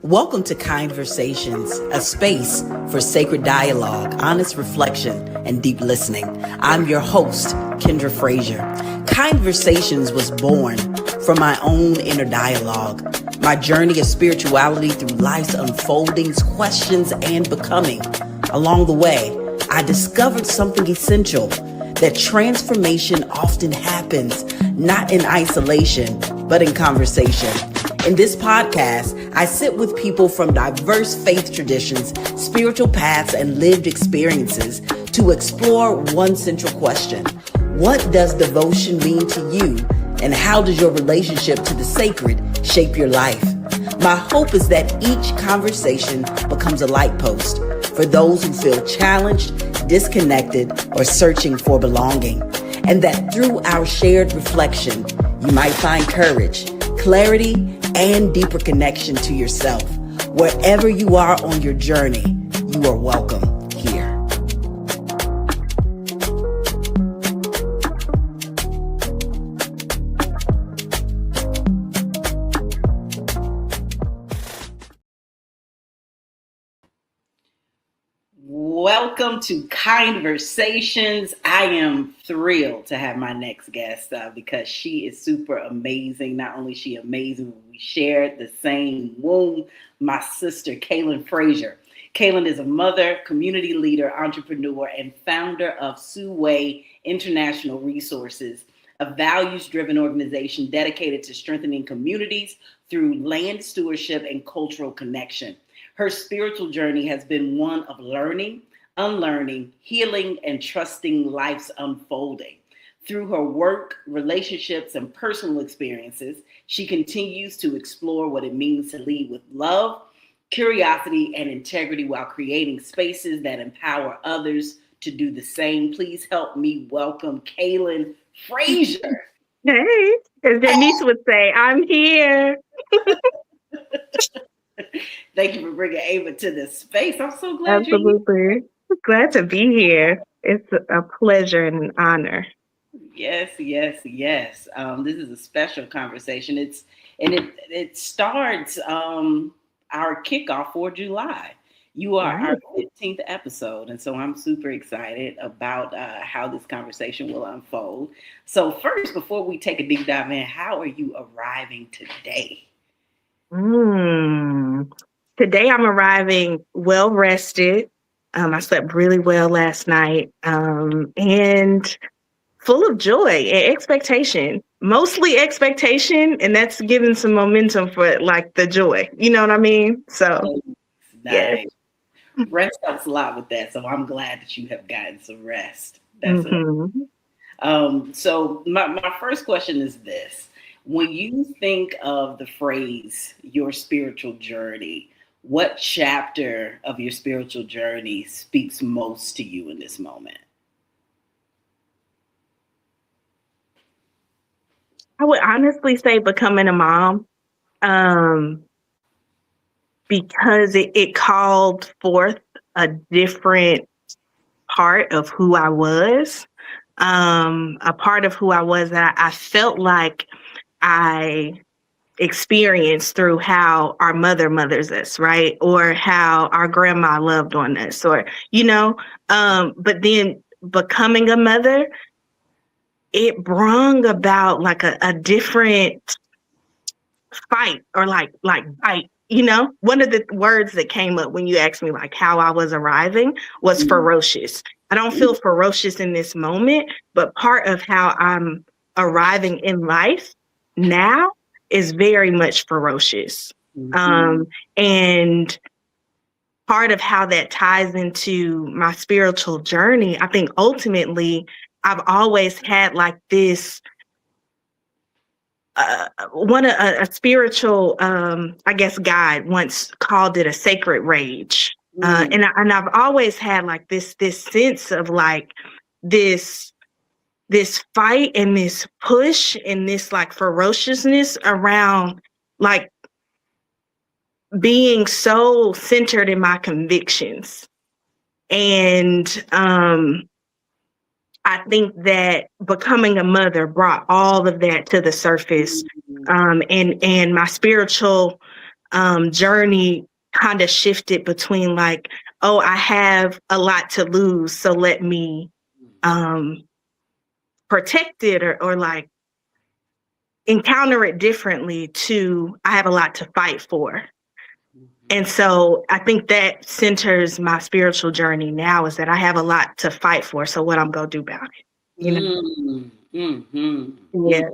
Welcome to KYNDversations, a space for sacred dialogue, honest reflection, and deep listening. I'm your host, Kaylan Frazier. KYNDversations was born from my own inner dialogue, my journey of spirituality through life's unfoldings, questions, and becoming. Along the way, I discovered something essential, that transformation often happens not in isolation, but in conversation. In this podcast, I sit with people from diverse faith traditions, spiritual paths, and lived experiences to explore one central question. What does devotion mean to you? And how does your relationship to the sacred shape your life? My hope is that each conversation becomes a light post for those who feel challenged, disconnected, or searching for belonging. And that through our shared reflection, you might find courage, clarity, and deeper connection to yourself. Wherever you are on your journey, you are welcome here. Welcome to KYNDversations. I am thrilled to have my next guest because she is super amazing. Not only is she amazing, we shared the same womb. My sister, Kaylan Frazier. Kaylan is a mother, community leader, entrepreneur, and founder of SUAY International Resources, a values-driven organization dedicated to strengthening communities through land stewardship and cultural connection. Her spiritual journey has been one of learning, unlearning, healing, and trusting life's unfolding. Through her work, relationships, and personal experiences, she continues to explore what it means to lead with love, curiosity, and integrity while creating spaces that empower others to do the same. Please help me welcome Kaylan Frazier. Hey, as Denise would say, I'm here. Thank you for bringing Ava to this space. I'm so glad you're Absolutely. Glad to be here. It's a pleasure and an honor. here. Yes. This is a special conversation. It starts our kickoff for July. You are our 15th episode, and so I'm super excited about how this conversation will unfold. So first, before we take a deep dive in, how are you arriving today? Today I'm arriving well rested. I slept really well last night, and full of joy and expectation. Mostly expectation, and that's giving some momentum for like the joy. You know what I mean? So, Nice. yes. Rest helps a lot with that, so I'm glad that you have gotten some rest. So my first question is this. When you think of the phrase, your spiritual journey, what chapter of your spiritual journey speaks most to you in this moment? I would honestly say becoming a mom, because it called forth a different part of who I was, a part of who I was that I felt like I experienced through how our mother mothers us, right? Or how our grandma loved on us, or, but then becoming a mother, it brung about like a different fight or like bite. One of the words that came up when you asked me like how I was arriving was ferocious. I don't feel ferocious in this moment, but part of how I'm arriving in life now is very much ferocious. And part of how that ties into my spiritual journey, I think ultimately I've always had like this a spiritual I guess guide once called it a sacred rage. And I've always had like this sense of like this fight and this push and this like ferociousness around like being so centered in my convictions. And I think that becoming a mother brought all of that to the surface. And my spiritual journey kind of shifted between like, oh, I have a lot to lose, so let me protect it or like encounter it differently, to I have a lot to fight for. And so I think that centers my spiritual journey now, is that I have a lot to fight for. So what I'm going to do about it, you know? Yeah.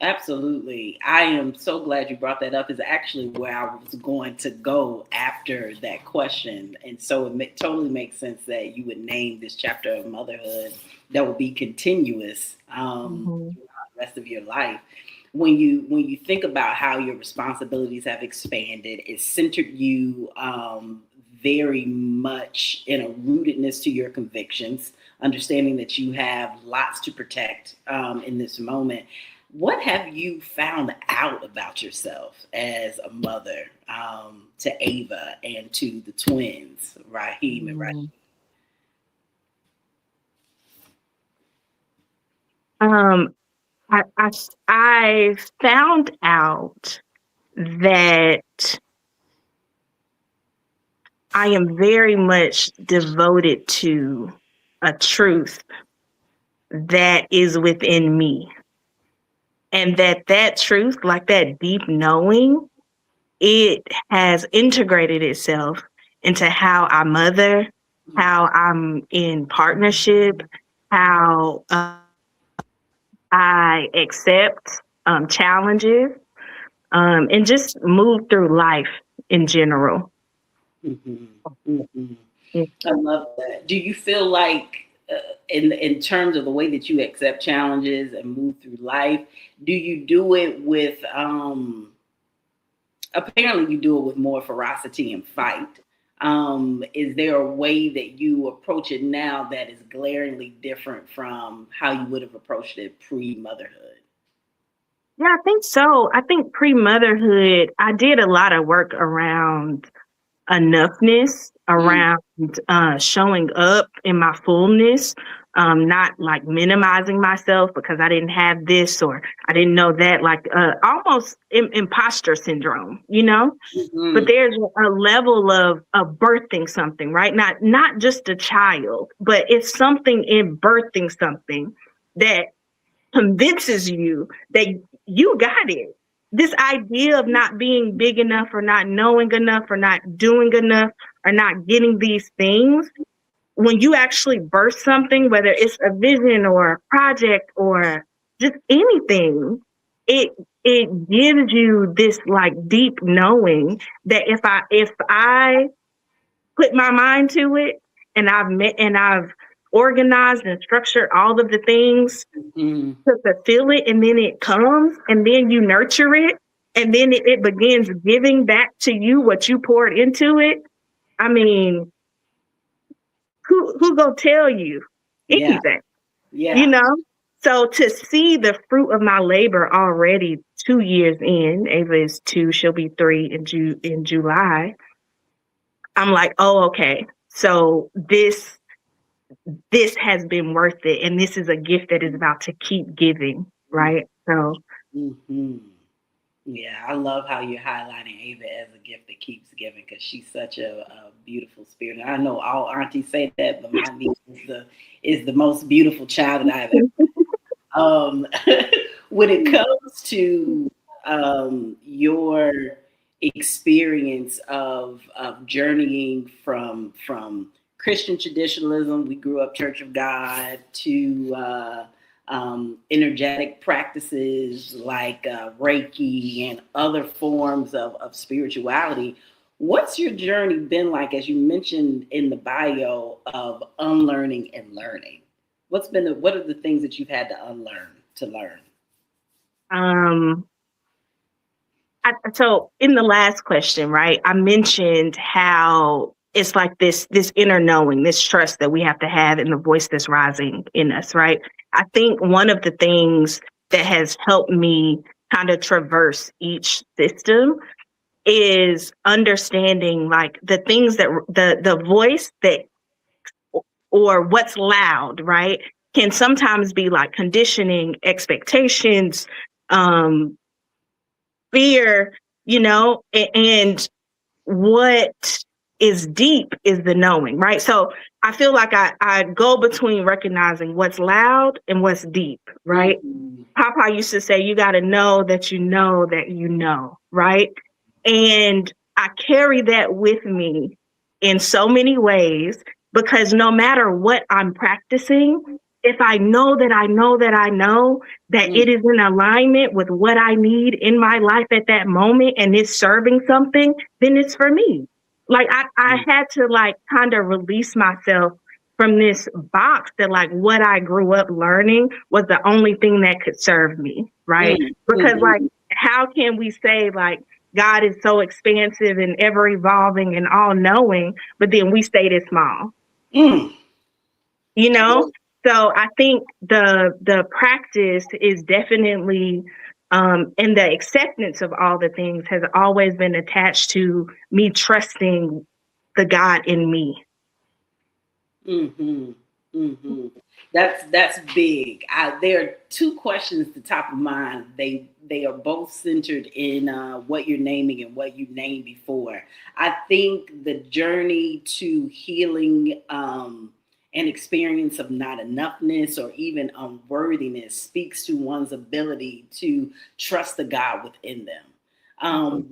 Absolutely. I am so glad you brought that up. Is actually where I was going to go after that question. And so it totally makes sense that you would name this chapter of motherhood that will be continuous throughout the rest of your life. When you think about how your responsibilities have expanded, it centered you very much in a rootedness to your convictions, understanding that you have lots to protect in this moment. What have you found out about yourself as a mother to Ava and to the twins, Raheem and Raheem? I found out that I am very much devoted to a truth that is within me. And that truth, like that deep knowing, it has integrated itself into how I mother, how I'm in partnership, how I accept challenges, and just move through life in general. I love that. Do you feel like, in terms of the way that you accept challenges and move through life, do you do it with apparently you do it with more ferocity and fight? Is there a way that you approach it now that is glaringly different from how you would have approached it pre-motherhood? Yeah, I think so. I think pre-motherhood, I did a lot of work around enoughness, around showing up in my fullness, not like minimizing myself because I didn't have this or I didn't know that, like almost imposter syndrome, you know? But there's a level of birthing something, right? Not just a child, but it's something in birthing something that convinces you that you got it. This idea of not being big enough or not knowing enough or not doing enough or not getting these things, when you actually birth something, whether it's a vision or a project or just anything, it gives you this like deep knowing that if I put my mind to it and I've organized and structured all of the things to fulfill it, and then it comes, and then you nurture it, and then it begins giving back to you what you poured into it. I mean, who gonna tell you anything? Yeah. You know? So to see the fruit of my labor already 2 years in, Ava is 2, she'll be 3 in July. I'm like, oh, okay. So this has been worth it, and this is a gift that is about to keep giving, right? So yeah, I love how you're highlighting Ava as a gift that keeps giving, because she's such a beautiful spirit. And I know all aunties say that, but my niece is the most beautiful child that I've ever. When it comes to your experience of journeying from Christian traditionalism, we grew up Church of God, to energetic practices like Reiki and other forms of spirituality. What's your journey been like, as you mentioned in the bio, of unlearning and learning? What are the things that you've had to unlearn to learn? So in the last question, right, I mentioned how it's like this inner knowing, this trust that we have to have in the voice that's rising in us, right? I think one of the things that has helped me kind of traverse each system is understanding like the things that the voice that, or what's loud, right, can sometimes be like conditioning, expectations, fear, and what is deep is the knowing, right? So I feel like I go between recognizing what's loud and what's deep, right? Mm-hmm. Papa used to say, you got to know that you know that you know, right? And I carry that with me in so many ways because no matter what I'm practicing, if I know that I know that I know that it is in alignment with what I need in my life at that moment and it's serving something, then it's for me. Like I had to like kind of release myself from this box that like what I grew up learning was the only thing that could serve me, right? Because like how can we say like God is so expansive and ever evolving and all knowing, but then we stay this small, you know? So I think the practice is definitely and the acceptance of all the things has always been attached to me trusting the God in me. Mm-hmm. Mm-hmm. That's big. There are two questions at the top of mind. They are both centered in what you're naming and what you named before. I think the journey to healing an experience of not enoughness or even unworthiness speaks to one's ability to trust the God within them.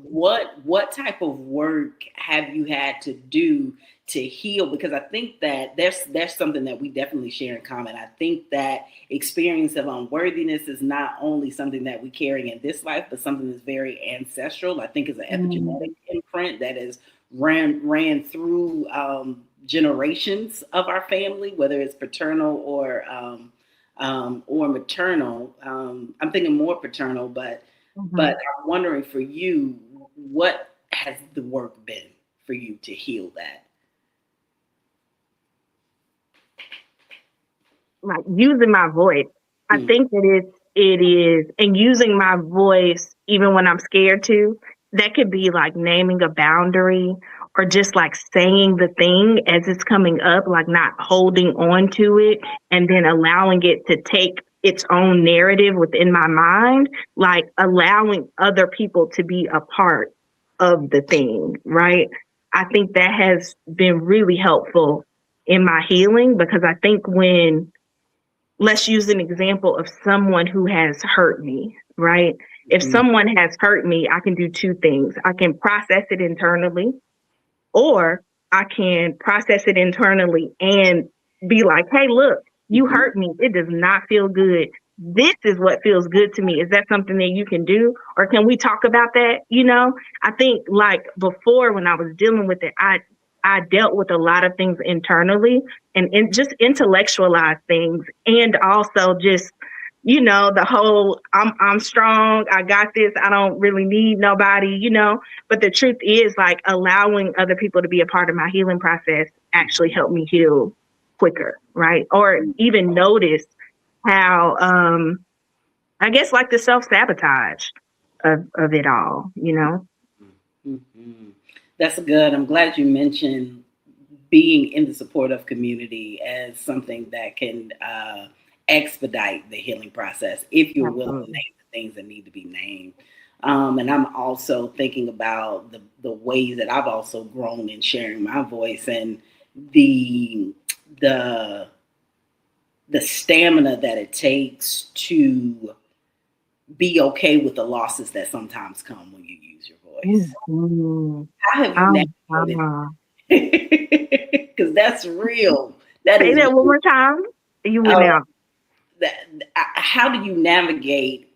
What type of work have you had to do to heal? Because I think that there's something that we definitely share in common. I think that experience of unworthiness is not only something that we carry in this life, but something that's very ancestral. I think it's an epigenetic imprint that is ran through generations of our family, whether it's paternal or maternal. I'm thinking more paternal, but I'm wondering for you, what has the work been for you to heal that? Like using my voice. I think that it is, and using my voice even when I'm scared to, that could be like naming a boundary or just like saying the thing as it's coming up, like not holding on to it and then allowing it to take its own narrative within my mind, like allowing other people to be a part of the thing, right? I think that has been really helpful in my healing because I think when let's use an example of someone who has hurt me, right? If someone has hurt me, I can do two things. I can process it internally, or I can process it internally and be like, hey, look, you hurt me. It does not feel good. This is what feels good to me. Is that something that you can do? Or can we talk about that? I think like before when I was dealing with it, I dealt with a lot of things internally and just intellectualize things and also just the whole I'm strong, I got this, I don't really need nobody. But the truth is like allowing other people to be a part of my healing process actually helped me heal quicker, right? Or even notice how I guess like the self-sabotage of it all. Mm-hmm. That's good. I'm glad you mentioned being in the supportive community as something that can expedite the healing process if you're willing to name the things that need to be named. And I'm also thinking about the ways that I've also grown in sharing my voice and the the the stamina that it takes to be okay with the losses that sometimes come when you use your voice. How have you navigated? Because that's real. That Say is that one real. more time. You went out. How do you navigate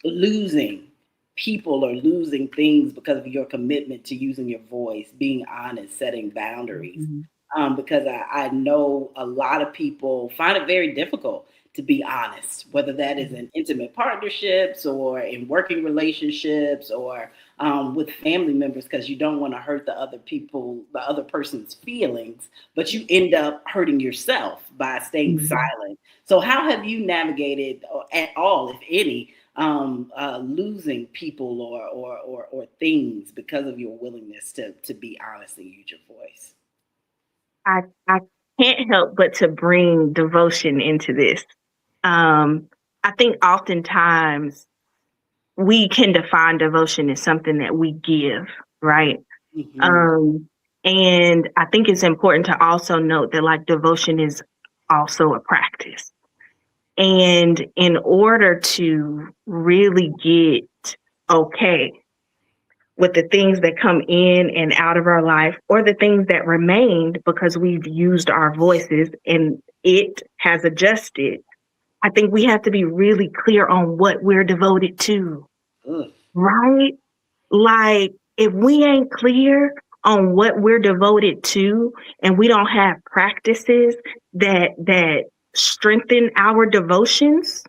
losing people or losing things because of your commitment to using your voice, being honest, setting boundaries? Because I know a lot of people find it very difficult to be honest, whether that is in intimate partnerships or in working relationships or with family members, because you don't want to hurt the other person's feelings, but you end up hurting yourself by staying silent. So how have you navigated at all, if any, losing people or things because of your willingness to be honest and use your voice? I can't help but to bring devotion into this. I think oftentimes we can define devotion as something that we give, right? And I think it's important to also note that like devotion is also a practice. And in order to really get okay with the things that come in and out of our life, or the things that remained because we've used our voices and it has adjusted, I think we have to be really clear on what we're devoted to, right? Like, if we ain't clear on what we're devoted to, and we don't have practices that strengthen our devotions,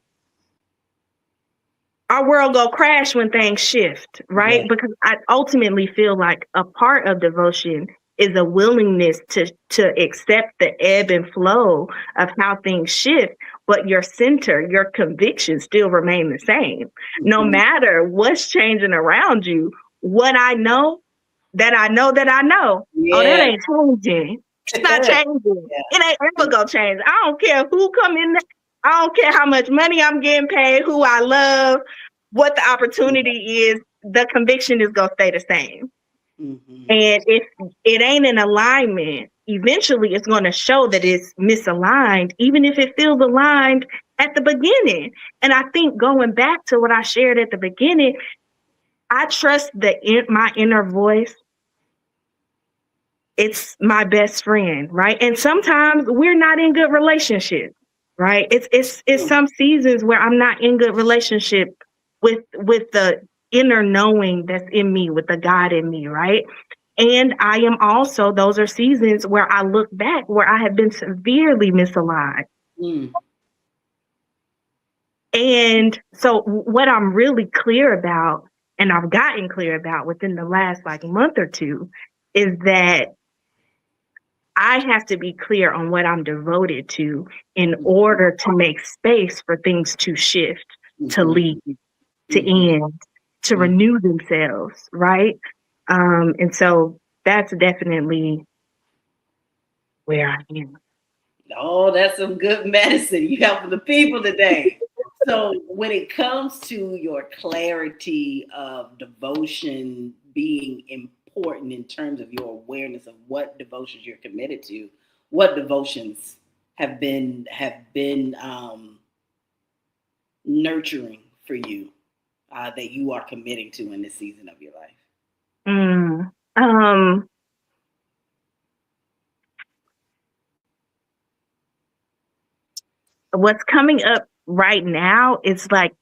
our world go crash when things shift, right? Yeah. Because I ultimately feel like a part of devotion is a willingness to accept the ebb and flow of how things shift, but your center, your convictions still remain the same. No matter what's changing around you, what I know that I know that I know, oh, that ain't changing. It's not changing. It ain't ever gonna change. I don't care who come in there. I don't care how much money I'm getting paid, who I love, what the opportunity is, the conviction is going to stay the same. And if it ain't in alignment, eventually it's going to show that it's misaligned, even if it feels aligned at the beginning. And I think going back to what I shared at the beginning, I trust my inner voice. It's my best friend, right? And sometimes we're not in good relationships, right? It's some seasons where I'm not in good relationship with the inner knowing that's in me, with the God in me, right? And I am also, those are seasons where I look back where I have been severely misaligned. And so what I'm really clear about, and I've gotten clear about within the last like month or two, is that I have to be clear on what I'm devoted to in order to make space for things to shift, to leave, to end, to renew themselves, right? And so that's definitely where I am. Oh, that's some good medicine. You helping the people today. So when it comes to your clarity of devotion being important in terms of your awareness of what devotions you're committed to, what devotions have been nurturing for you that you are committing to in this season of your life? What's coming up right now is like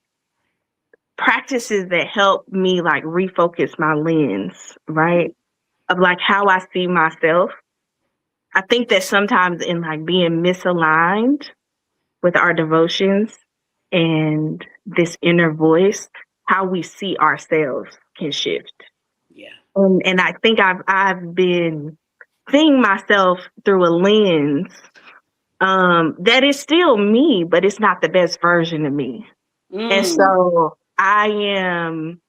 practices that help me like refocus my lens, right? Of like how I see myself. I think that sometimes in like being misaligned with our devotions and this inner voice, how we see ourselves can shift. Yeah. And I think I've been seeing myself through a lens that is still me, but it's not the best version of me. And so I am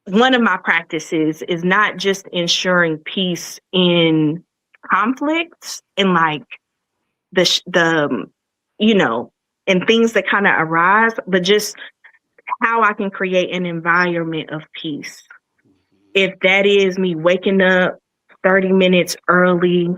one of my practices is not just ensuring peace in conflicts and like the you know, and things that kind of arise, but just how I can create an environment of peace. If that is me waking up 30 minutes early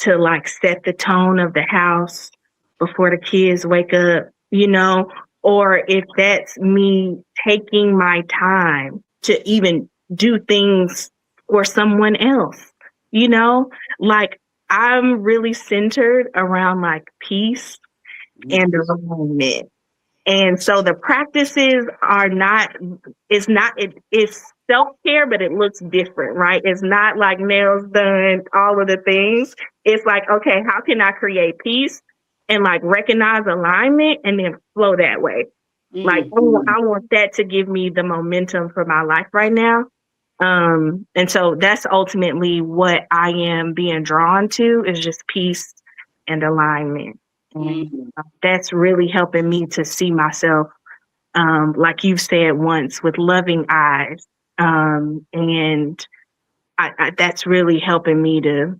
to like set the tone of the house before the kids wake up, you know, or if that's me taking my time to even do things for someone else, you know, like I'm really centered around like peace and alignment. And so the practices are not, it's self-care, but it looks different, right? It's not like nails done, all of the things. It's like, okay, how can I create peace and like recognize alignment and then flow that way? Like, I want that to give me the momentum for my life right now. And so that's ultimately what I am being drawn to, is just peace and alignment. And that's really helping me to see myself, like you've said once, with loving eyes. And that's really helping me to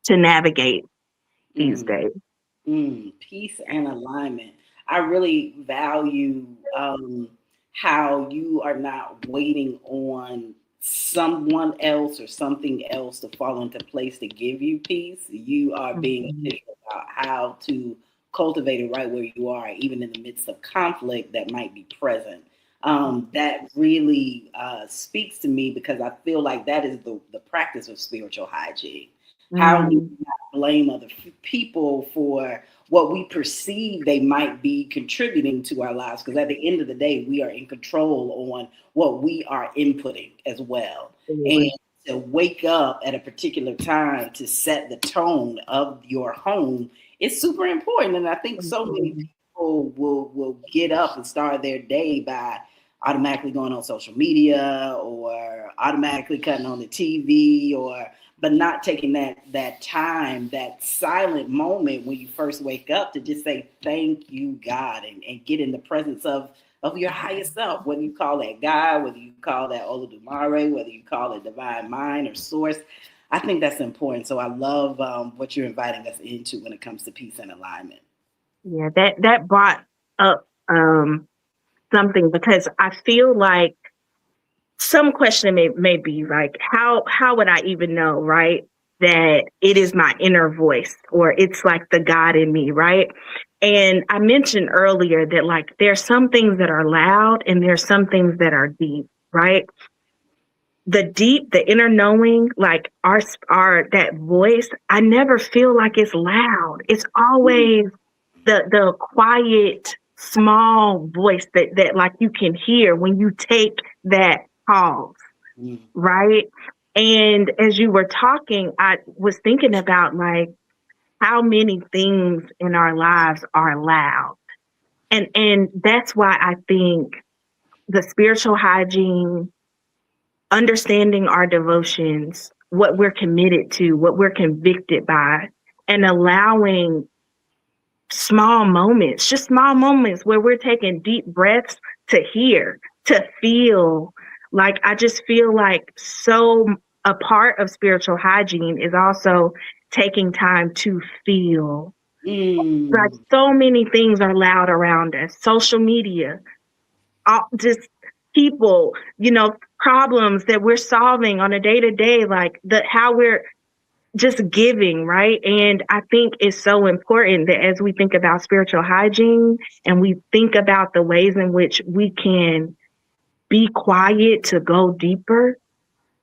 navigate these days. Peace and alignment. I really value how you are not waiting on someone else or something else to fall into place to give you peace. You are being Mhm. intentional about how to cultivate it right where you are, even in the midst of conflict that might be present. That really speaks to me because I feel like that is the practice of spiritual hygiene. How do we Mm. not blame other people for what we perceive they might be contributing to our lives? Because at the end of the day, we are in control on what we are inputting as well. And Absolutely. to wake up at a particular time to set the tone of your home is super important. And I think so many Absolutely. people will get up and start their day by automatically going on social media or automatically cutting on the TV or but not taking that time, that silent moment when you first wake up to just say thank you, God, and get in the presence of your highest self, whether you call that God, whether you call that Olodumare, whether you call it divine mind or source. I think that's important. So I love what you're inviting us into when it comes to peace and alignment. Yeah, that brought up something because I feel like some question may be like, how would I even know, right? That it is my inner voice or it's like the God in me, right? And I mentioned earlier that like there's some things that are loud and there's some things that are deep, right? The deep, the inner knowing, like our that voice, I never feel like it's loud. It's always the quiet, small voice that like you can hear when you take that pause, Mm. right? And as you were talking, I was thinking about like how many things in our lives are loud. And that's why I think the spiritual hygiene, understanding our devotions, what we're committed to, what we're convicted by, and allowing small moments, just small moments where we're taking deep breaths to hear, to feel. Like, I just feel like so a part of spiritual hygiene is also taking time to feel. Like, Mm. so many things are loud around us, social media, just people, problems that we're solving on a day to day, like how we're just giving, right? And I think it's so important that as we think about spiritual hygiene and we think about the ways in which we can be quiet to go deeper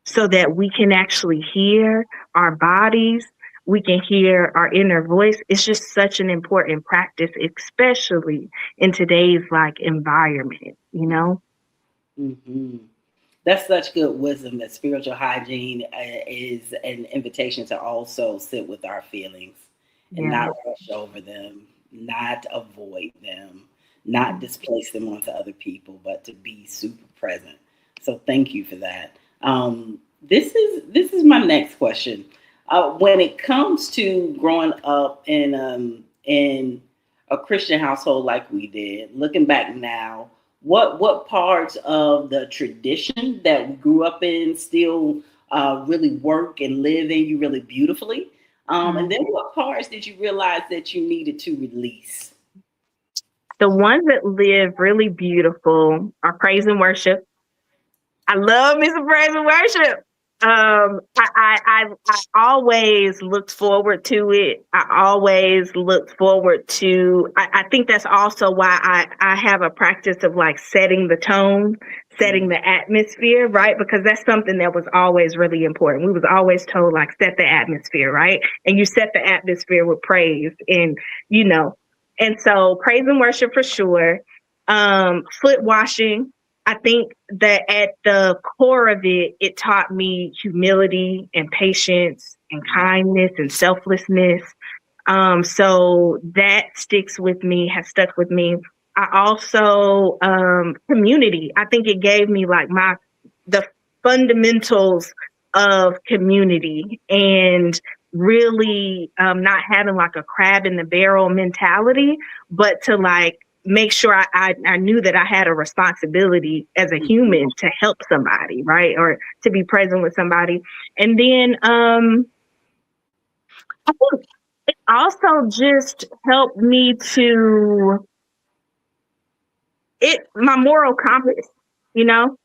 so that we can actually hear our bodies, we can hear our inner voice. It's just such an important practice, especially in today's like environment, you know? Hmm. That's such good wisdom that spiritual hygiene is an invitation to also sit with our feelings and Yeah. not rush over them, not avoid them, not displace them onto other people, but to be super present. So thank you for that. This is my next question. When it comes to growing up in a Christian household like we did, looking back now, what parts of the tradition that we grew up in still really work and live in you really beautifully? And then what parts did you realize that you needed to release? The ones that live really beautiful are praise and worship. I love me some praise and worship. I always looked forward to it. I always looked forward to. I think that's also why I have a practice of like setting the tone, setting the atmosphere, right? Because that's something that was always really important. We was always told like set the atmosphere, right? And you set the atmosphere with praise, and you know, and so praise and worship for sure. Foot washing, I think that at the core of it, it taught me humility and patience and kindness and selflessness. So that sticks with me, has stuck with me. I also community. I think it gave me like the fundamentals of community and really not having like a crab in the barrel mentality, but to like make sure I knew that I had a responsibility as a human to help somebody, right? Or to be present with somebody. And then I think it also just helped me to my moral compass, you know.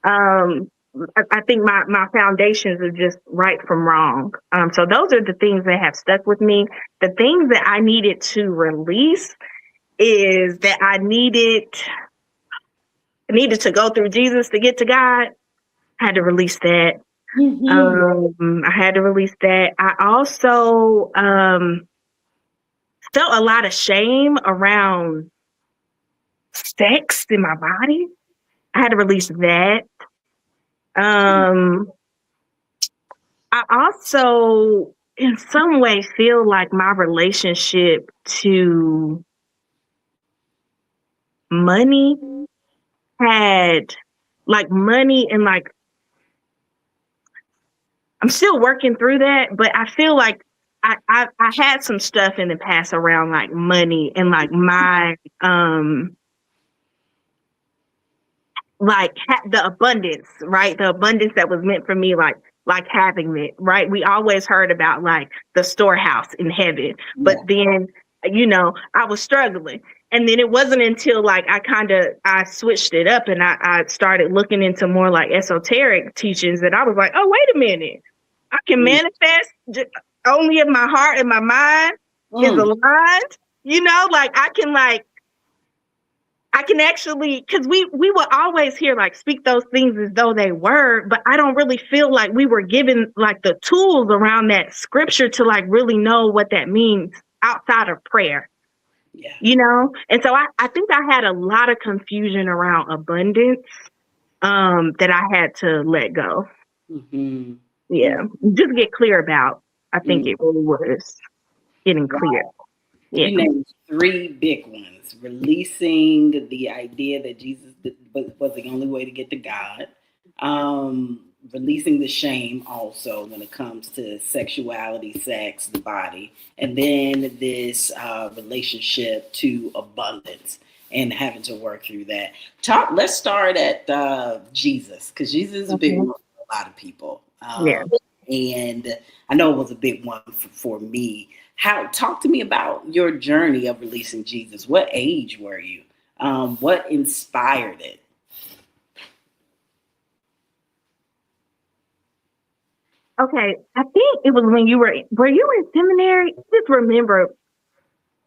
I think my foundations are just right from wrong. So those are the things that have stuck with me. The things that I needed to release is that I needed to go through Jesus to get to God. I had to release that. I had to release that. I also felt a lot of shame around sex in my body. I had to release that. I also, in some way, feel like my relationship to money had, like, money and, like, I'm still working through that, but I feel like I had some stuff in the past around, like, money and, like, my the abundance, right? The abundance that was meant for me, like having it, right? We always heard about, like, the storehouse in heaven, but then, I was struggling. And then it wasn't until, like, I switched it up and I started looking into more, like, esoteric teachings that I was like, oh, wait a minute. I can manifest only if my heart and my mind is aligned, like, I can actually, because we would always hear, like, speak those things as though they were, but I don't really feel like we were given, like, the tools around that scripture to, like, really know what that means outside of prayer. Yeah. And so I think I had a lot of confusion around abundance that I had to let go. Mm-hmm. Yeah. Just get clear about. I think it really was getting clear. Yeah. You named 3 big ones: releasing the idea that Jesus was the only way to get to God, releasing the shame also when it comes to sexuality, sex, the body, and then this relationship to abundance and having to work through that. Let's start at Jesus, because Jesus is a big one for a lot of people. And I know it was a big one for me. Talk to me about your journey of releasing Jesus. What age were you? What inspired it? Okay, I think it was when were you in seminary? I just remember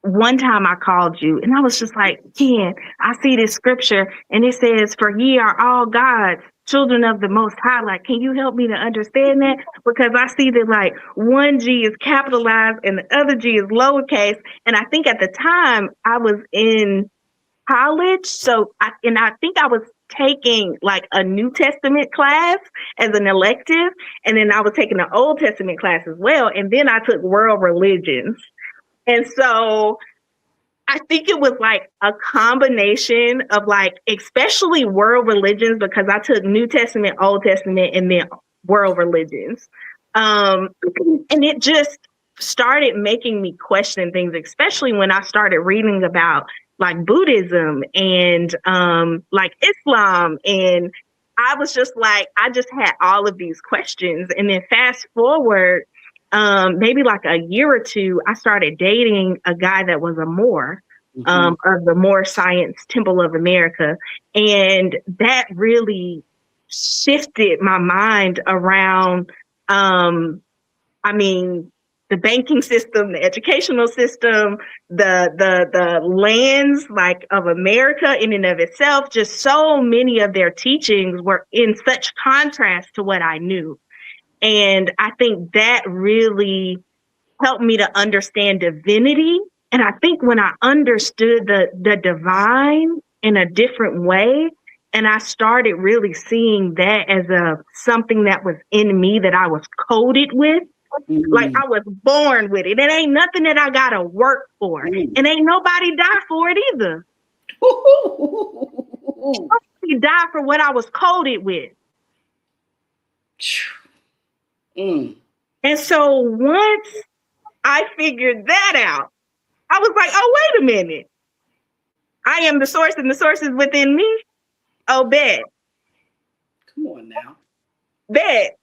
one time I called you and I was just like, Ken, I see this scripture and it says, for ye are all God's children of the Most High. Like, can you help me to understand that? Because I see that, like, one G is capitalized and the other G is lowercase. And I think at the time I was in college. So I think I was taking, like, a New Testament class as an elective. And then I was taking an Old Testament class as well. And then I took world religions. And so I think it was, like, a combination of, like, especially world religions, because I took New Testament, Old Testament, and then world religions. And it just started making me question things, especially when I started reading about, like, Buddhism and like Islam. And I was just like, I just had all of these questions. And then fast forward, maybe like a year or two, I started dating a guy that was a Moor, of the Moor Science Temple of America. And that really shifted my mind around, the banking system, the educational system, the lands, like, of America in and of itself. Just so many of their teachings were in such contrast to what I knew. And I think that really helped me to understand divinity. And I think when I understood the divine in a different way, and I started really seeing that as something that was in me that I was coded with, like, I was born with it. It ain't nothing that I gotta work for. And ain't nobody die for it either. Nobody die for what I was coded with. And so once I figured that out, I was like, oh, wait a minute. I am the source and the source is within me. Oh, bet. Come on now. Bet.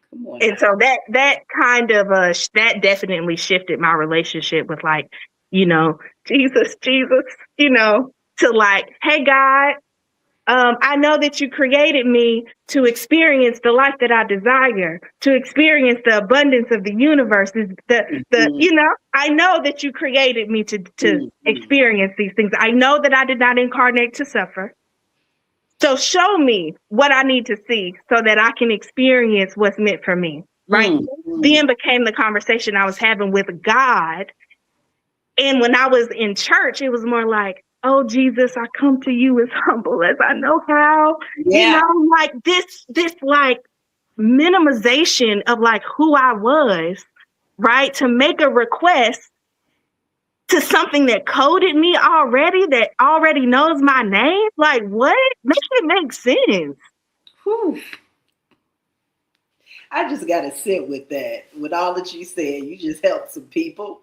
Come on. And so that kind of, that definitely shifted my relationship with, like, Jesus, to like, hey God, I know that you created me to experience the life that I desire, to experience the abundance of the universe. I know that you created me to experience these things. I know that I did not incarnate to suffer. So show me what I need to see so that I can experience what's meant for me. Right. Then became the conversation I was having with God. And when I was in church, it was more like, oh, Jesus, I come to you as humble as I know how. Yeah. Like this like minimization of like who I was, right? To make a request to something that coded me already, that already knows my name. Like, what? Make it make sense. Whew. I just got to sit with that. With all that you said, you just helped some people.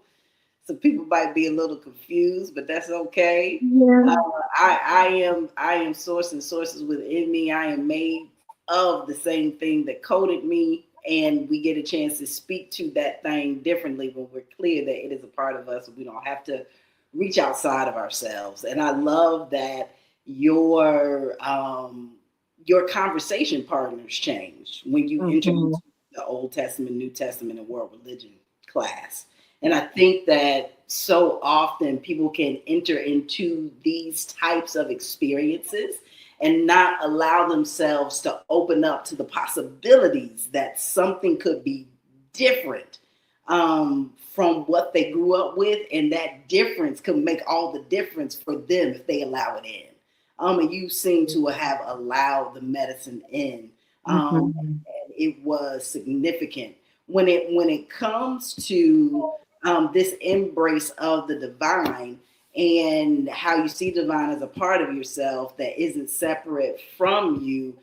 Some people might be a little confused, but that's okay. Yeah. I am source and sources within me. I am made of the same thing that coded me, and we get a chance to speak to that thing differently when we're clear that it is a part of us. We don't have to reach outside of ourselves. And I love that your conversation partners change when you enter into the Old Testament, New Testament, and world religion class. And I think that so often people can enter into these types of experiences and not allow themselves to open up to the possibilities that something could be different from what they grew up with. And that difference could make all the difference for them if they allow it in. And you seem to have allowed the medicine in. And it was significant. When it comes to this embrace of the divine and how you see divine as a part of yourself that isn't separate from you,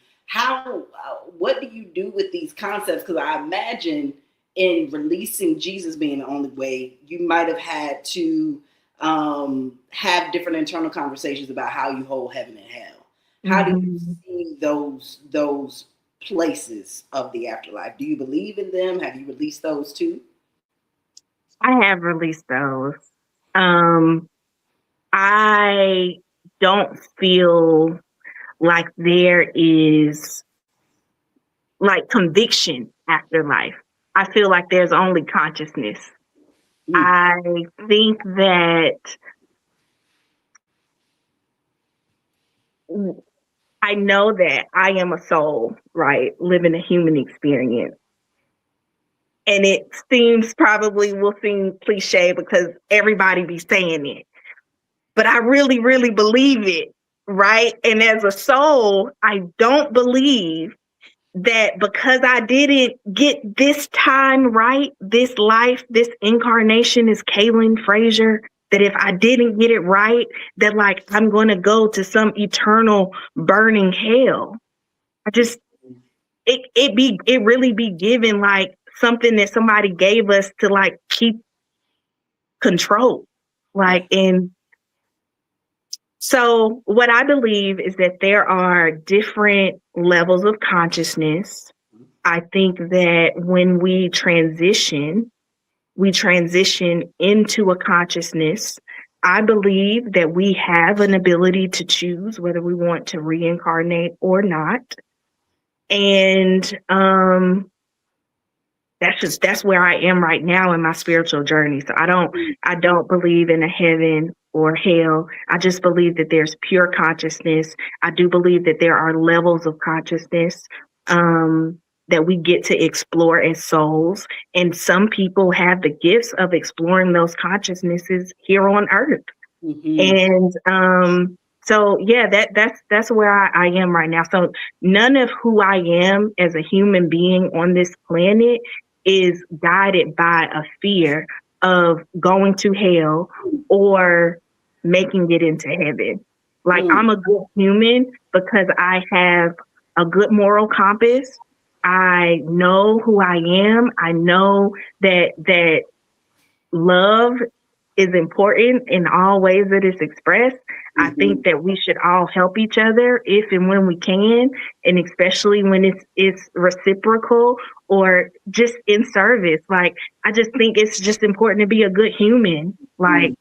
what do you do with these concepts? Because I imagine in releasing Jesus being the only way, you might have had to have different internal conversations about how you hold heaven and hell. How do you see those places of the afterlife? Do you believe in them? Have you released those too? I have released those. I don't feel like there is like conviction after life. I feel like there's only consciousness. I think that I know that I am a soul, right? Living a human experience. And it will seem cliche because everybody be saying it. But I really, really believe it, right? And as a soul, I don't believe that because I didn't get this time right, this life, this incarnation is Kaylan Frazier, that if I didn't get it right, that like I'm going to go to some eternal burning hell. It really be given like something that somebody gave us to like keep control. Like, and so what I believe is that there are different levels of consciousness. I think that when we transition into a consciousness. I believe that we have an ability to choose whether we want to reincarnate or not. And that's where I am right now in my spiritual journey. So I don't believe in a heaven or hell. I just believe that there's pure consciousness. I do believe that there are levels of consciousness that we get to explore as souls. And some people have the gifts of exploring those consciousnesses here on earth. And so yeah, that's where I am right now. So none of who I am as a human being on this planet is guided by a fear of going to hell or making it into heaven. Like I'm a good human because I have a good moral compass. I know who I am. I know that love is important in all ways that it's expressed. I think that we should all help each other if and when we can, and especially when it's reciprocal or just in service. Like, I just think it's just important to be a good human. Like,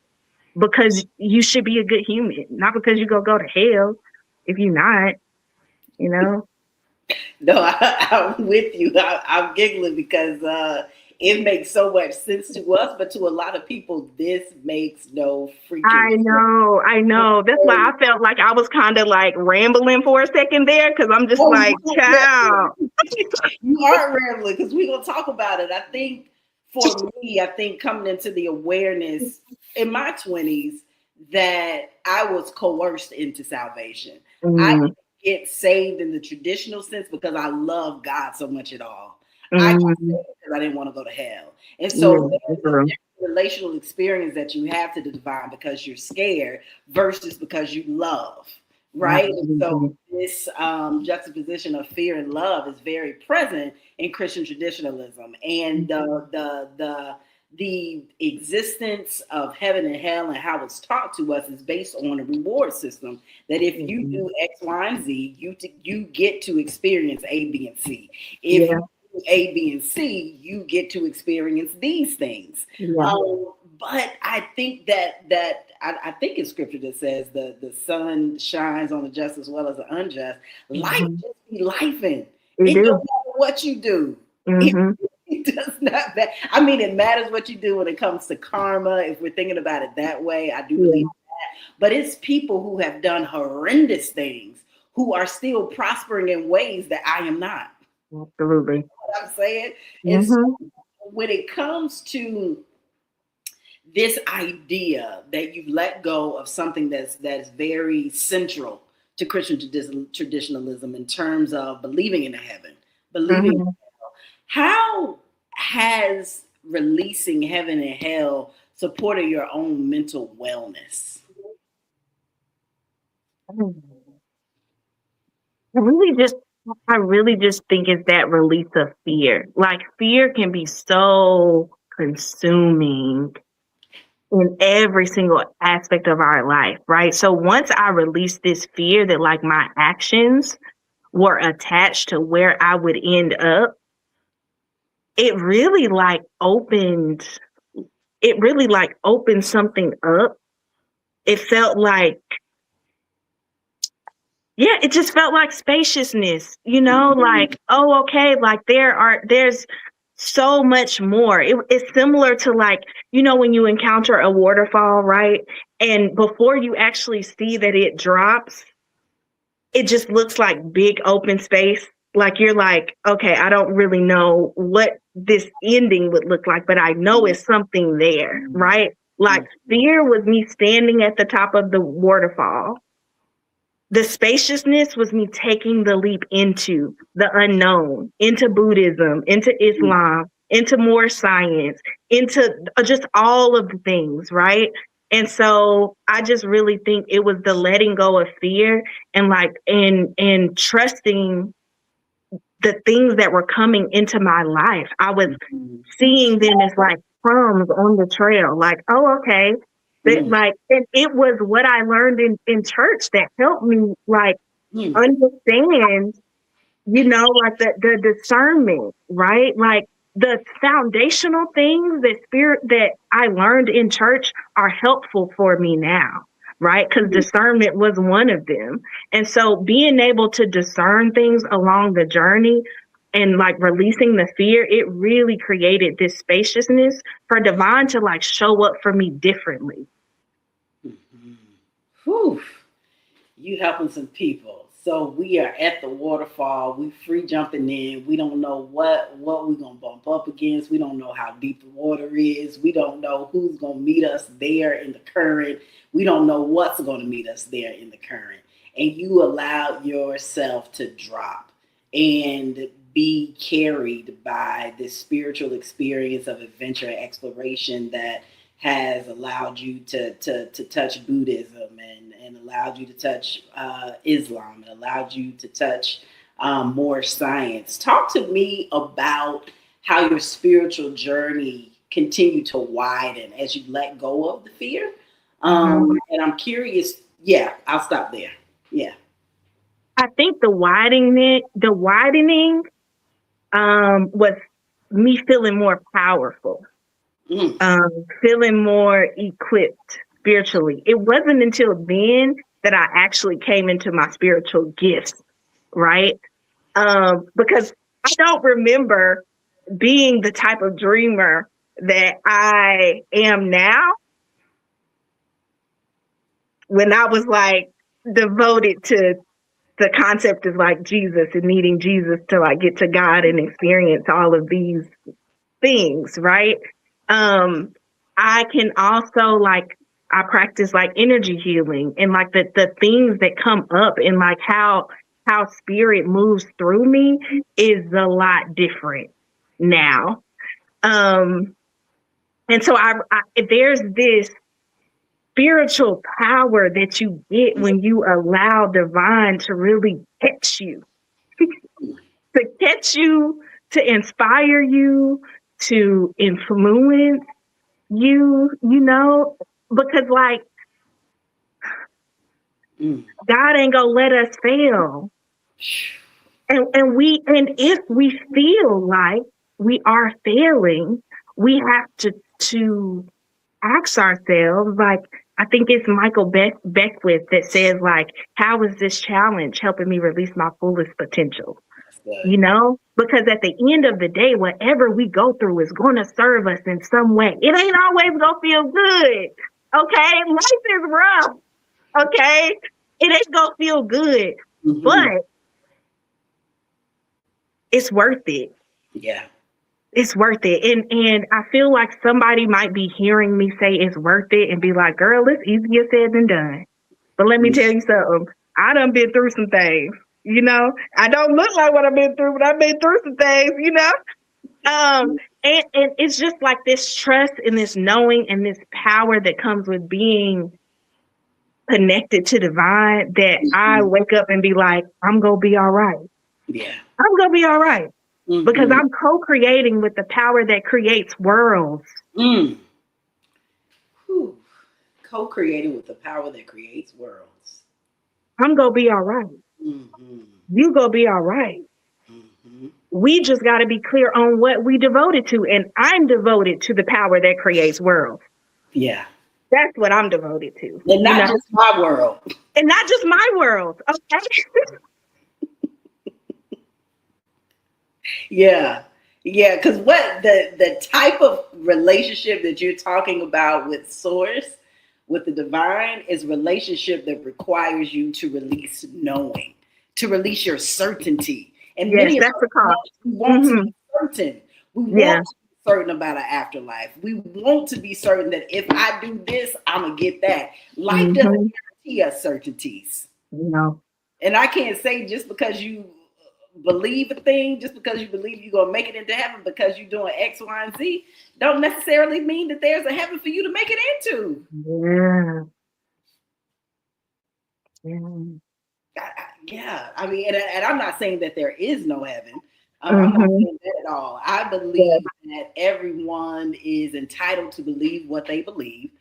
because you should be a good human, not because you're going to go to hell if you're not, you know? No, I'm with you. I'm giggling because it makes so much sense to us, but to a lot of people, this makes no freaking I know. That's why sense. I felt like I was kind of like rambling for a second there because I'm just Oh, like, child. you are rambling because we're gonna talk about it. I think for me, I think coming into the awareness in my 20s that I was coerced into salvation. I Mm, didn't get saved in the traditional sense because I love God so much at all. I got mm, saved because I didn't want to go to hell. And so yeah, there's that's a real. different relational experience that you have to the divine because you're scared versus because you love. Right. And so Absolutely. this juxtaposition of fear and love is very present in Christian traditionalism, and the existence of heaven and hell and how it's taught to us is based on a reward system. That if you Mhm. do X, Y, and Z, you get to experience A, B, and C. If Yeah, you do A, B, and C, you get to experience these things. yeah, But I think I think it's scripture that says the sun shines on the just as well as the unjust. Life hmm, just be lifing. you It don't do. matter what you do. It, Hmm. it does not matter. I mean, it matters what you do when it comes to karma. If we're thinking about it that way, I do believe. Yeah, But it's people who have done horrendous things who are still prospering in ways that I am not. absolutely. What I'm saying, and so Hmm. when it comes to this idea that you've let go of something that's very central to Christian traditionalism in terms of believing in a heaven, believing Hmm. how has releasing heaven and hell supported your own mental wellness? I really just, I really just think it's that release of fear. Like fear can be so consuming in every single aspect of our life, right? So once I released this fear that like my actions were attached to where I would end up, it really like opened, it really like opened something up. It felt like, yeah, it just felt like spaciousness, like, oh, okay, like there's so much more. It's similar to like, when you encounter a waterfall, right? And before you actually see that it drops, it just looks like big open space. Like you're like, okay, I don't really know what this ending would look like, but I know it's something there, right? Like fear was me standing at the top of the waterfall. The spaciousness was me taking the leap into the unknown, into Buddhism, into Islam, into more science, into just all of the things, right? And so I just really think it was the letting go of fear and like and trusting the things that were coming into my life. I was seeing them as like crumbs on the trail. Like, oh, okay. That Mm, like it was what I learned in church that helped me like mm, understand, like the discernment, right? Like the foundational things that I learned in church are helpful for me now, right? Because mm. discernment was one of them. And so being able to discern things along the journey and like releasing the fear, it really created this spaciousness for divine to like show up for me differently. Whew. You helping some people. So we are at the waterfall. We free jumping in. We don't know what we're gonna bump up against. We don't know how deep the water is. We don't know who's gonna meet us there in the current. We don't know what's gonna meet us there in the current. And you allow yourself to drop and be carried by this spiritual experience of adventure and exploration that has allowed you to touch Buddhism and allowed you to touch Islam and allowed you to touch more science. Talk to me about how your spiritual journey continued to widen as you let go of the fear. Mhm. And I'm curious. Yeah, I'll stop there. Yeah. I think the widening was me feeling more powerful, Mm, feeling more equipped, spiritually. It wasn't until then that I actually came into my spiritual gifts, right? Because I don't remember being the type of dreamer that I am now when I was like devoted to the concept of like Jesus and needing Jesus to like get to God and experience all of these things, right? I can also like I practice like energy healing and like the things that come up and like how spirit moves through me is a lot different now. And so I there's this spiritual power that you get when you allow divine to really catch you, to catch you, to inspire you, to influence you, you know, because like God ain't gonna let us fail. And if we feel like we are failing, we have to ask ourselves, like, I think it's Michael Beckwith that says, like, how is this challenge helping me release my fullest potential? You know, because at the end of the day, whatever we go through is going to serve us in some way. It ain't always going to feel good. Okay. Life is rough. Okay. It ain't going to feel good, but it's worth it. Yeah. It's worth it. And I feel like somebody might be hearing me say it's worth it and be like, girl, it's easier said than done. But let me tell you something. I done been through some things, you know. I don't look like what I've been through, but I've been through some things, you know. And it's just like this trust and this knowing and this power that comes with being connected to divine that I wake up and be like, I'm gonna be all right. Yeah. I'm gonna be all right. Because I'm co-creating with the power that creates worlds. Co-creating with the power that creates worlds. I'm gonna be all right. You gonna be all right. We just got to be clear on what we devoted to, and I'm devoted to the power that creates worlds. Yeah, that's what I'm devoted to, and not just my world, and not just my world. Okay. Yeah, because what the type of relationship that you're talking about with source, with the divine, is a relationship that requires you to release knowing, to release your certainty. And yes, many that's of the call. We want to be certain. We want to be certain about an afterlife. We want to be certain that if I do this, I'm gonna get that. Life doesn't guarantee us certainties. No. And I can't say just because you believe a thing, just because you believe you're going to make it into heaven because you're doing X, Y, and Z, don't necessarily mean that there's a heaven for you to make it into. Yeah. I mean, and I'm not saying that there is no heaven. I'm not saying that at all. I believe that everyone is entitled to believe what they believe.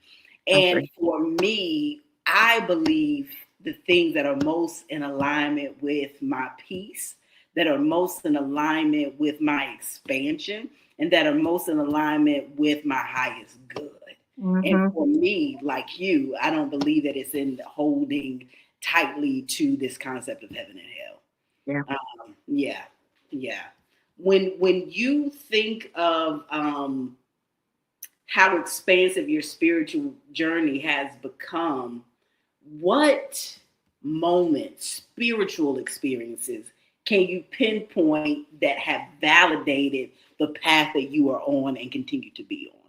And for me, I believe the things that are most in alignment with my peace, that are most in alignment with my expansion, and that are most in alignment with my highest good. And for me, like you, I don't believe that it's in holding tightly to this concept of heaven and hell. Yeah. When you think of how expansive your spiritual journey has become, what moments, spiritual experiences, can you pinpoint that have validated the path that you are on and continue to be on?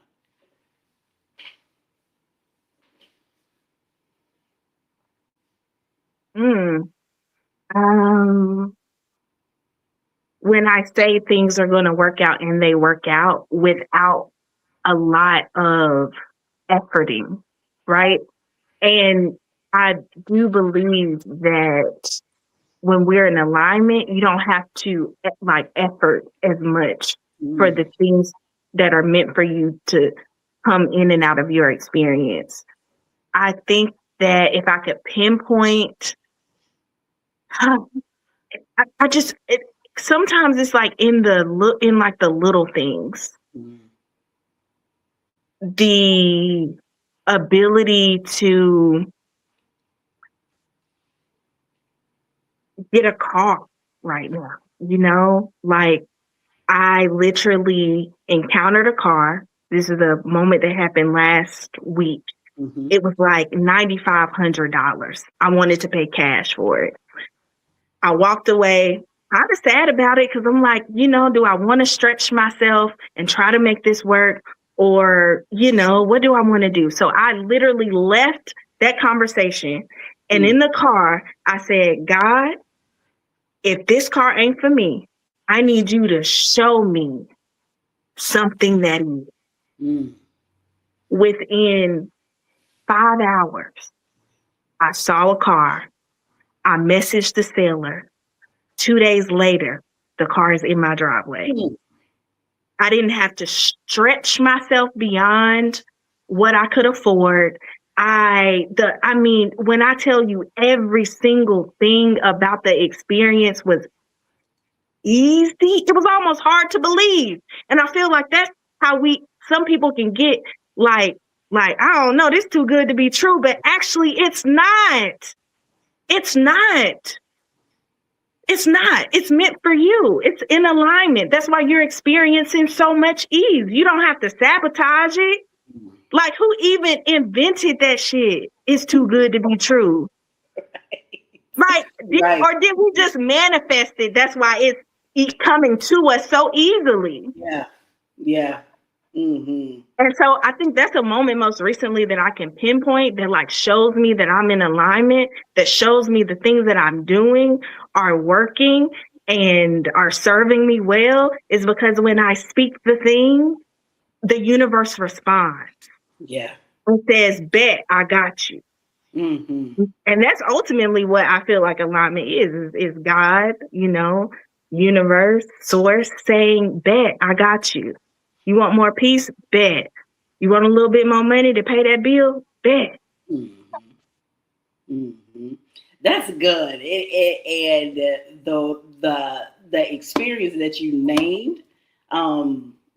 When I say things are going to work out and they work out without a lot of efforting, right? And I do believe that when we're in alignment, you don't have to like effort as much for the things that are meant for you to come in and out of your experience. I think that if I could pinpoint, sometimes it's like in the little things. The ability to get a car right now. Like I literally encountered a car. This is a moment that happened last week. Mm-hmm. It was like $9,500. I wanted to pay cash for it. I walked away kind of sad about it because I'm like, do I want to stretch myself and try to make this work? Or, what do I want to do? So I literally left that conversation. And in the car, I said, God, if this car ain't for me, I need you to show me something that is. Within 5 hours, I saw a car. I messaged the seller. 2 days later, the car is in my driveway. I didn't have to stretch myself beyond what I could afford. When I tell you every single thing about the experience was easy, it was almost hard to believe. And I feel like that's how some people can get like, I don't know, this is too good to be true, but actually it's not. It's not. It's not. It's meant for you. It's in alignment. That's why you're experiencing so much ease. You don't have to sabotage it. Like, who even invented that shit? It's too good to be true. Right. Or did we just manifest it? That's why it's coming to us so easily. Yeah. Mm-hmm. And so I think that's a moment most recently that I can pinpoint that like shows me that I'm in alignment, that shows me the things that I'm doing are working and are serving me well, is because when I speak the thing, the universe responds. Yeah. It says, bet, I got you. Mm-hmm. And that's ultimately what I feel like alignment is God, universe, source saying, bet, I got you. You want more peace? Bet. You want a little bit more money to pay that bill? Bet. Mm-hmm. Mm-hmm. That's good. And the experience that you named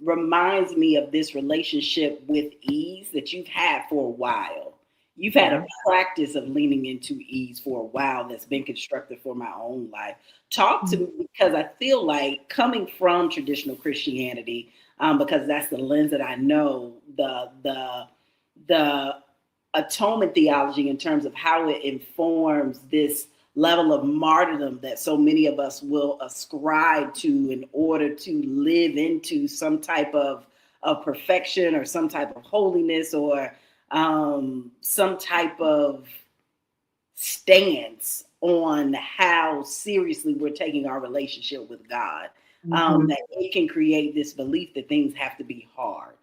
reminds me of this relationship with ease that you've had for a while. You've had a practice of leaning into ease for a while that's been constructive for my own life. Talk to me, because I feel like coming from traditional Christianity, because that's the lens that I know, the atonement theology in terms of how it informs this level of martyrdom that so many of us will ascribe to in order to live into some type of perfection or some type of holiness or some type of stance on how seriously we're taking our relationship with God. That it can create this belief that things have to be hard.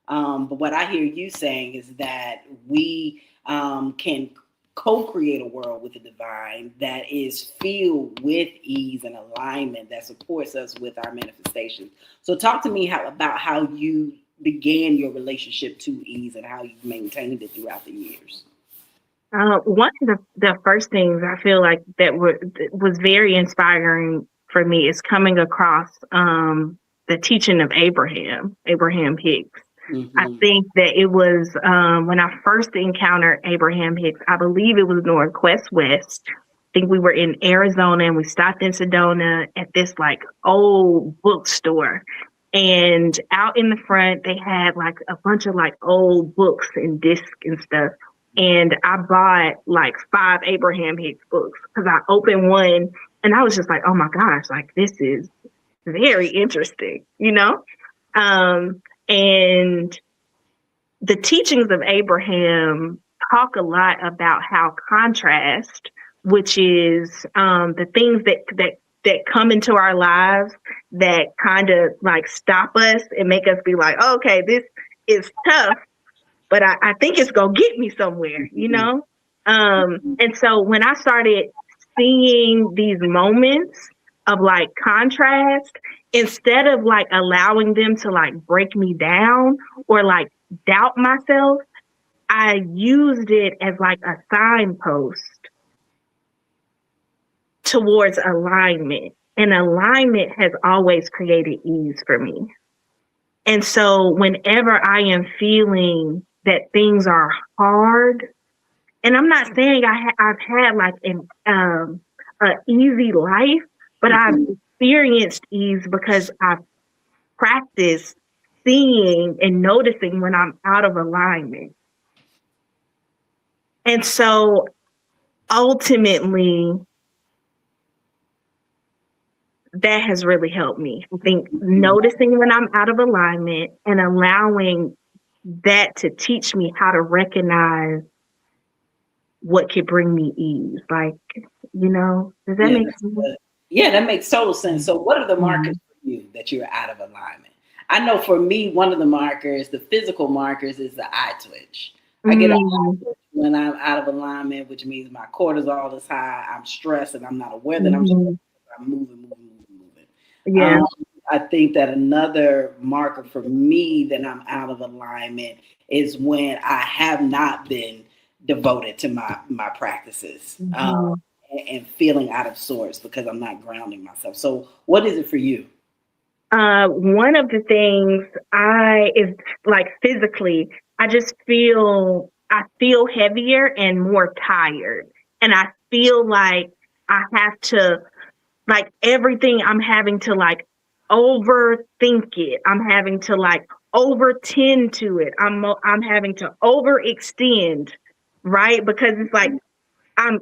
But what I hear you saying is that we can co-create a world with the divine that is filled with ease and alignment that supports us with our manifestations. So talk to me about how you began your relationship to ease and how you've maintained it throughout the years. One of the first things I feel like that was very inspiring for me is coming across the teaching of Abraham Hicks. Mm-hmm. I think that it was when I first encountered Abraham Hicks, I believe it was Northwest West. I think we were in Arizona and we stopped in Sedona at this like old bookstore. And out in the front, they had like a bunch of like old books and discs and stuff. And I bought like 5 Abraham Hicks books because I opened one and I was just like, oh my gosh, like this is very interesting, And the teachings of Abraham talk a lot about how contrast, which is the things that come into our lives that kind of like stop us and make us be like, oh, okay, this is tough, but I think it's going to get me somewhere, And so when I started seeing these moments of like contrast, instead of like allowing them to like break me down or like doubt myself, I used it as like a signpost towards alignment. And alignment has always created ease for me. And so whenever I am feeling that things are hard. And I'm not saying I've had like an easy life, but I've experienced ease because I've practiced seeing and noticing when I'm out of alignment. And so ultimately, that has really helped me. I think noticing when I'm out of alignment and allowing that to teach me how to recognize what could bring me ease. Like, does that make sense? Yeah, that makes total sense. So what are the markers for you that you're out of alignment? I know for me, one of the markers, the physical markers, is the eye twitch. I get an eye twitch when I'm out of alignment, which means my cortisol is high, I'm stressed, and I'm not aware that I'm stressed. I'm moving. Yeah. I think that another marker for me that I'm out of alignment is when I have not been devoted to my practices and feeling out of sorts because I'm not grounding myself. So what is it for you? One of the things is like physically, I feel heavier and more tired. And I feel like I have to, like, everything I'm having to like overthink it. I'm having to like overtend to it. I'm having to overextend, right? Because it's like I'm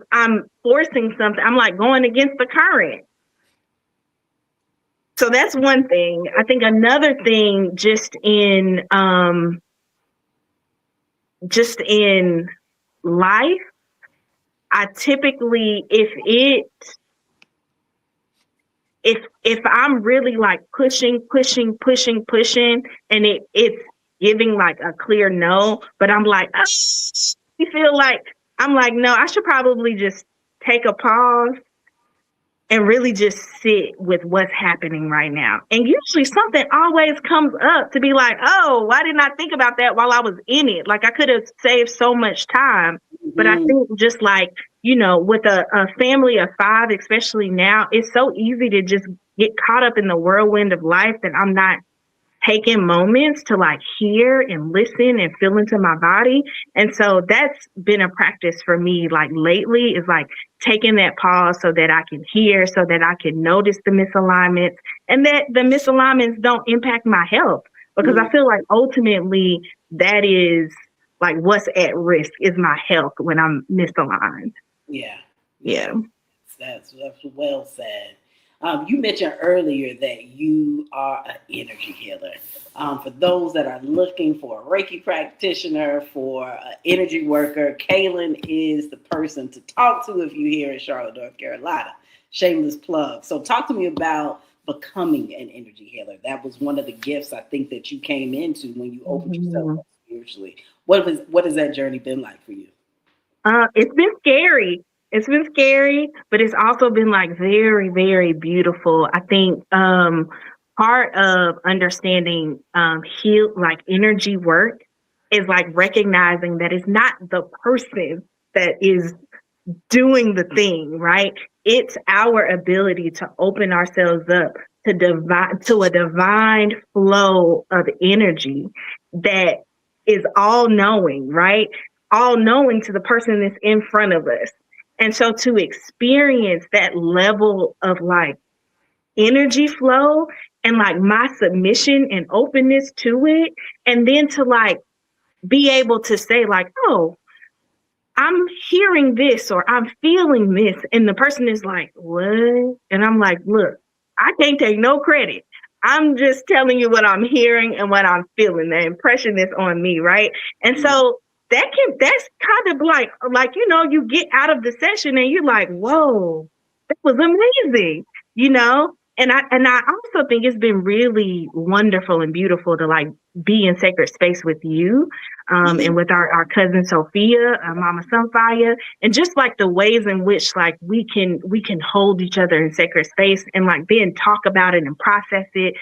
forcing something. I'm like going against the current. So that's one thing. I think another thing just in life, I typically, if I'm really like pushing, and it's giving like a clear no, but I'm like, you feel like, I'm like, no, I should probably just take a pause and really just sit with what's happening right now. And usually something always comes up to be like, oh, why didn't I think about that while I was in it? Like I could have saved so much time. But I think just like, with a family of 5, especially now, it's so easy to just get caught up in the whirlwind of life that I'm not taking moments to like hear and listen and feel into my body. And so that's been a practice for me like lately, is like taking that pause so that I can hear, so that I can notice the misalignments, and that the misalignments don't impact my health, because I feel like ultimately that is like what's at risk is my health when I'm misaligned. Yeah. That's well said. You mentioned earlier that you are an energy healer. For those that are looking for a Reiki practitioner, for an energy worker, Kaylan is the person to talk to if you're here in Charlotte, North Carolina. Shameless plug. So talk to me about becoming an energy healer. That was one of the gifts I think that you came into when you opened yourself up spiritually. What has that journey been like for you? It's been scary. It's been scary, but it's also been like very, very beautiful. I think part of understanding like energy work is like recognizing that it's not the person that is doing the thing, right? It's our ability to open ourselves up to a divine flow of energy that is all knowing, right? All knowing to the person that's in front of us. And so to experience that level of like energy flow and like my submission and openness to it, and then to like be able to say like, oh, I'm hearing this or I'm feeling this. And the person is like, what? And I'm like, look, I can't take no credit. I'm just telling you what I'm hearing and what I'm feeling. The impression is on me, right? And so that's kind of like, you get out of the session and you're like, whoa, that was amazing, And I also think it's been really wonderful and beautiful to like be in sacred space with you, and with our cousin Sophia, Mama Sunfire, and just like the ways in which like we can hold each other in sacred space and like then talk about it and process it.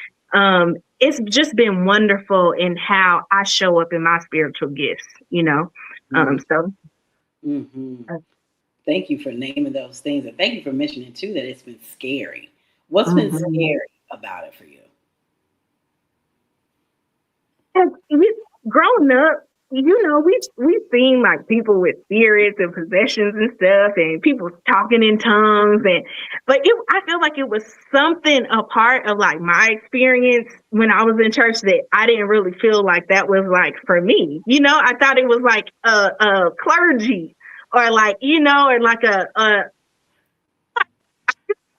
It's just been wonderful in how I show up in my spiritual gifts, So. Thank you for naming those things, and thank you for mentioning too that it's been scary. What's been scary about it for you? Growing up, we've seen like people with spirits and possessions and stuff, and people talking in tongues, but I feel like it was something a part of like my experience when I was in church that I didn't really feel like that was like for me. I thought it was like a clergy or like or like a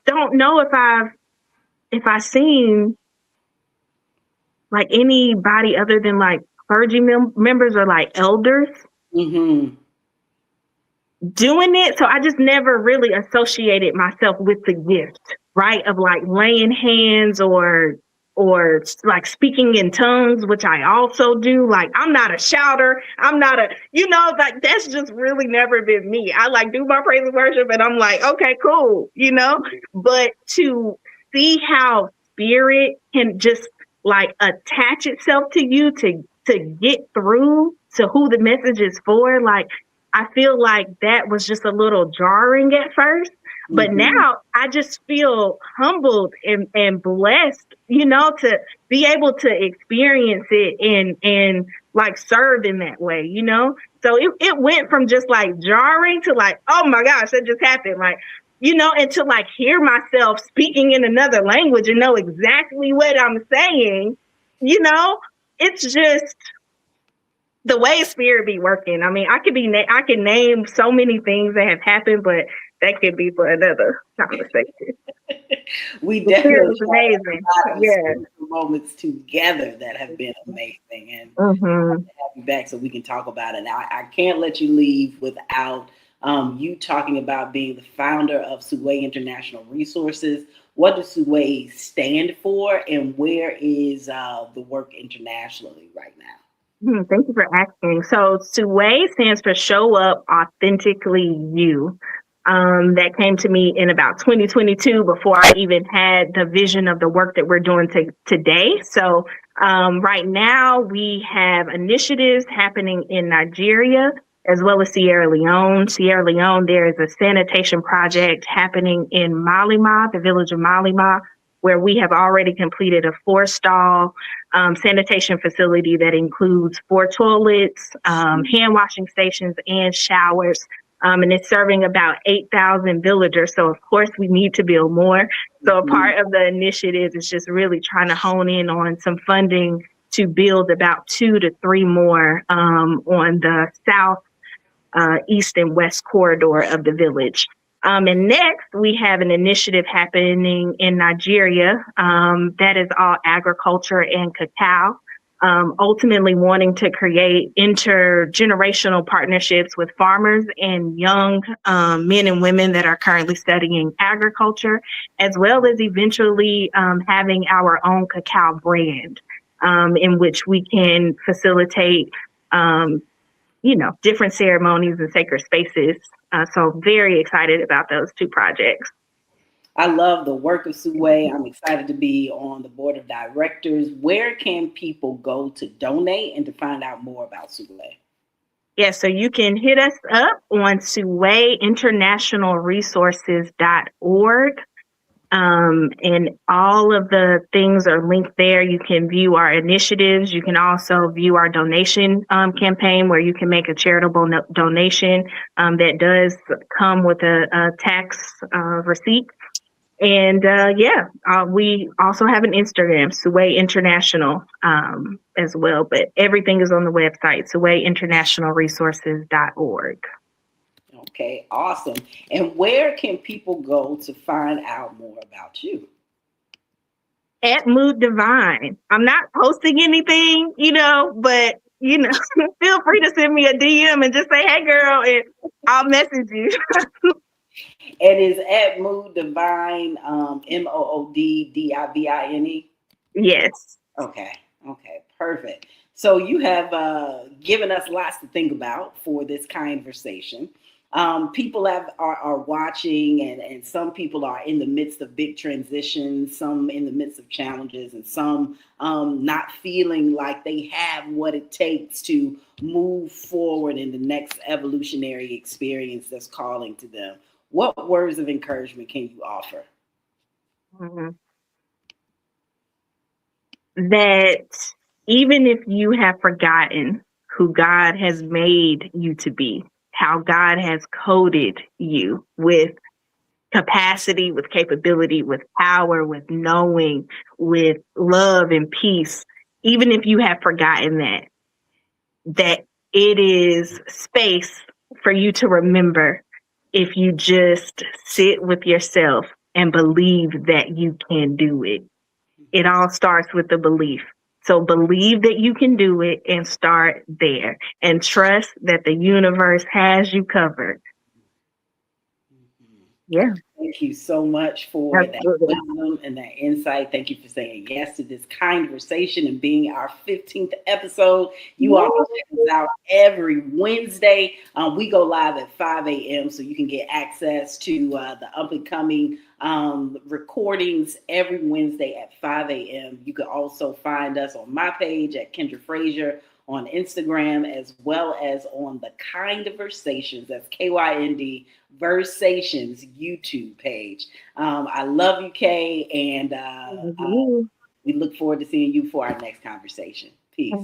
don't know if I seen like anybody other than like clergy members or like elders Mm-hmm. doing it. So I just never really associated myself with the gift, right? Of like laying hands or like speaking in tongues, which I also do. Like I'm not a shouter. I'm not like that's just really never been me. I like do my praise and worship and I'm like, okay, cool. But to see how spirit can just like attach itself to you to get through to who the message is for, like I feel like that was just a little jarring at first, but Mm-hmm. now I just feel humbled and blessed, to be able to experience it and like serve in that way. So it went from just like jarring to like, oh my gosh, that just happened. Like, and to like hear myself speaking in another language and know exactly what I'm saying, it's just the way spirit be working. I mean, I can name so many things that have happened, but that could be for another conversation. We The spirit definitely is amazing. have a lot of Yeah. spiritual moments together that have been amazing, and Mm-hmm. have you back so we can talk about it. Now, I can't let you leave without you talking about being the founder of SUAY International Resources. What does SUAY stand for, and where is the work internationally right now? Thank you for asking. So SUAY stands for Show Up Authentically You. That came to me in about 2022 before I even had the vision of the work that we're doing today. So right now we have initiatives happening in Nigeria as well as Sierra Leone. Sierra Leone, there is a sanitation project happening in Malima, the village of Malima, where we have already completed a 4-stall sanitation facility that includes 4 toilets, hand washing stations, and showers. And it's serving about 8,000 villagers. So, of course, we need to build more. So, a part of the initiative is just really trying to hone in on some funding to build about 2 to 3 more on the south, east, and west corridor of the village. And next, we have an initiative happening in Nigeria that is all agriculture and cacao, ultimately wanting to create intergenerational partnerships with farmers and young men and women that are currently studying agriculture, as well as eventually having our own cacao brand in which we can facilitate different ceremonies and sacred spaces. So very excited about those 2 projects. I love the work of SUAY. I'm excited to be on the board of directors. Where can people go to donate and to find out more about SUAY? Yeah, so you can hit us up on SUAY International Resources.org. And all of the things are linked there. You can view our initiatives. You can also view our donation campaign where you can make a charitable donation that does come with a tax receipt. And we also have an Instagram, SUAY International, as well. But everything is on the website, SUAYInternationalResources.org. Okay, awesome. And where can people go to find out more about you? At Mood Divine. I'm not posting anything, but feel free to send me a DM and just say, "Hey, girl," and I'll message you. It is at Mood Divine, MOODDIVINE. Yes. Okay, perfect. So you have given us lots to think about for this KYNDversation. People are watching, and some people are in the midst of big transitions, some in the midst of challenges, and some not feeling like they have what it takes to move forward in the next evolutionary experience that's calling to them. What words of encouragement can you offer? Mm-hmm. That even if you have forgotten who God has made you to be, how God has coded you with capacity, with capability, with power, with knowing, with love and peace. Even if you have forgotten that it is space for you to remember if you just sit with yourself and believe that you can do it. It all starts with the belief. So believe that you can do it and start there and trust that the universe has you covered. Yeah. Thank you so much for that wisdom and that insight. Thank you for saying yes to this Conversation and being our 15th episode. You all check us out every Wednesday. We go live at 5 a.m. so you can get access to the up and coming recordings every Wednesday at 5 a.m. You can also find us on my page at Kendra Frazier on Instagram, as well as on the KYNDversation, that's KYNDversations YouTube page. I love you, Kay, and we look forward to seeing you for our next conversation. Peace.